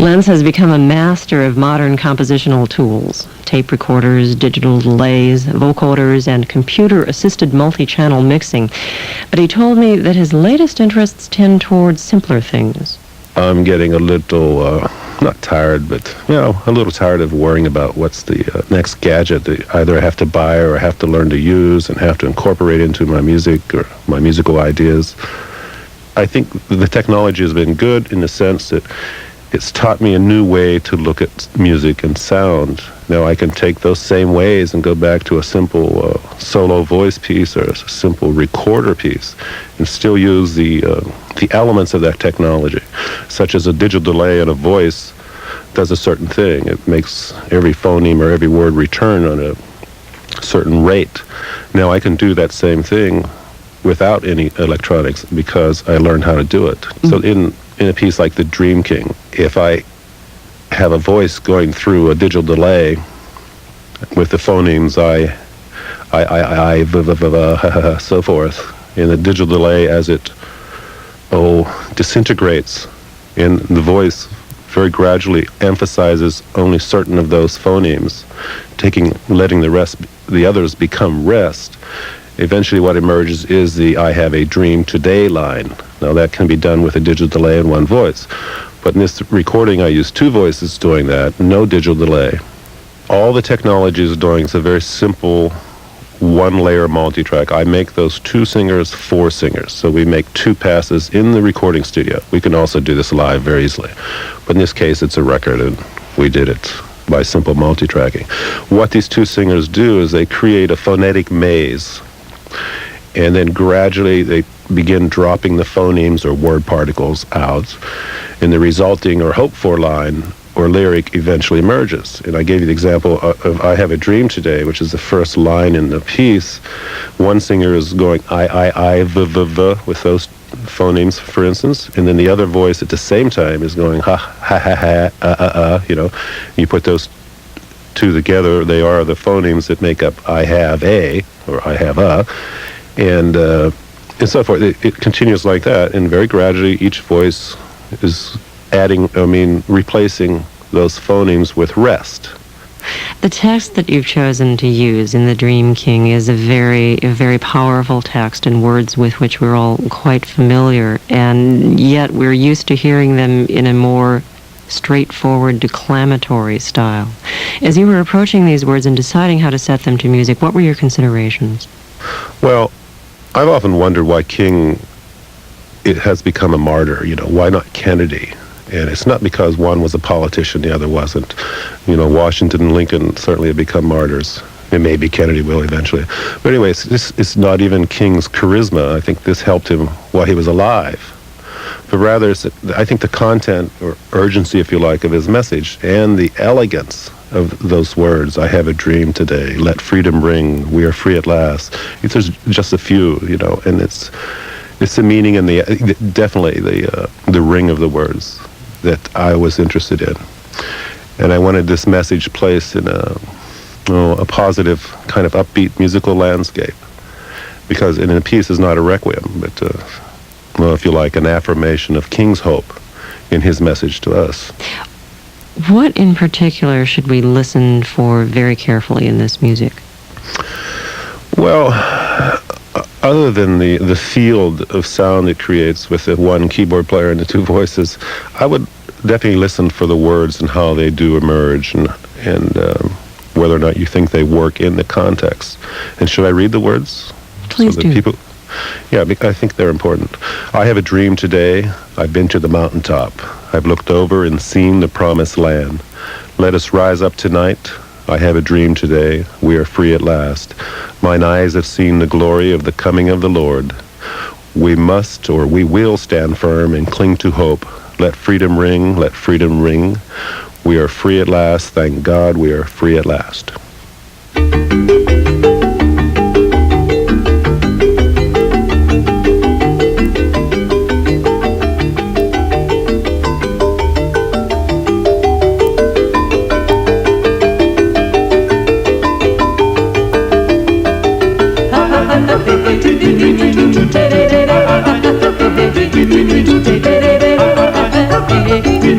Lentz has become a master of modern compositional tools, tape recorders, digital delays, vocoders, and computer-assisted multi-channel mixing. But he told me that his latest interests tend towards simpler things. I'm getting a little, not tired, but, a little tired of worrying about what's the next gadget that either I have to buy or I have to learn to use and have to incorporate into my music or my musical ideas. I think the technology has been good in the sense that it's taught me a new way to look at music and sound. Now I can take those same ways and go back to a simple solo voice piece or a simple recorder piece and still use the elements of that technology, such as a digital delay in a voice does a certain thing. It makes every phoneme or every word return on a certain rate. Now I can do that same thing without any electronics because I learned how to do it. So in a piece like The Dream King, if I have a voice going through a digital delay with the phonemes so forth, in the digital delay as it disintegrates, and the voice very gradually emphasizes only certain of those phonemes, letting the others become rest. Eventually what emerges is the "I have a dream today" line. Now that can be done with a digital delay and one voice. But in this recording I use two voices doing that, no digital delay. All the technology is doing is a very simple one-layer multitrack. I make those two singers four singers. So we make two passes in the recording studio. We can also do this live very easily. But in this case it's a record and we did it by simple multitracking. What these two singers do is they create a phonetic maze. And then gradually they begin dropping the phonemes or word particles out, and the resulting or hoped-for line or lyric eventually emerges. And I gave you the example of "I Have a Dream Today," which is the first line in the piece. One singer is going I, v, with those phonemes, for instance, and then the other voice at the same time is going ha, ha, ha, ha, You put those two together, they are the phonemes that make up "I have a" or "I have a," and so forth. It continues like that, and very gradually each voice is replacing those phonemes with rest. The text that you've chosen to use in The Dream King is a very powerful text, and words with which we're all quite familiar, and yet we're used to hearing them in a more straightforward declamatory style. As you were approaching these words and deciding how to set them to music, what were your considerations? Well, I've often wondered why King has become a martyr. Why not Kennedy? And it's not because one was a politician, the other wasn't. Washington and Lincoln certainly have become martyrs. And maybe Kennedy will eventually. But anyway, it's not even King's charisma. I think this helped him while he was alive. But rather, I think the content or urgency, if you like, of his message and the elegance of those words. "I have a dream today. Let freedom ring. We are free at last." There's just a few, and it's the meaning and definitely the ring of the words that I was interested in. And I wanted this message placed in a positive kind of upbeat musical landscape, because in a piece is not a requiem, but if you like, an affirmation of King's hope in his message to us. What in particular should we listen for very carefully in this music? Well, other than the field of sound it creates with the one keyboard player and the two voices, I would definitely listen for the words and how they do emerge, and whether or not you think they work in the context. And should I read the words? Please do. Yeah, I think they're important. "I have a dream today. I've been to the mountaintop. I've looked over and seen the promised land. Let us rise up tonight. I have a dream today. We are free at last. Mine eyes have seen the glory of the coming of the Lord. We must, or we will, stand firm and cling to hope. Let freedom ring, let freedom ring. We are free at last. Thank God we are free at last." Hey,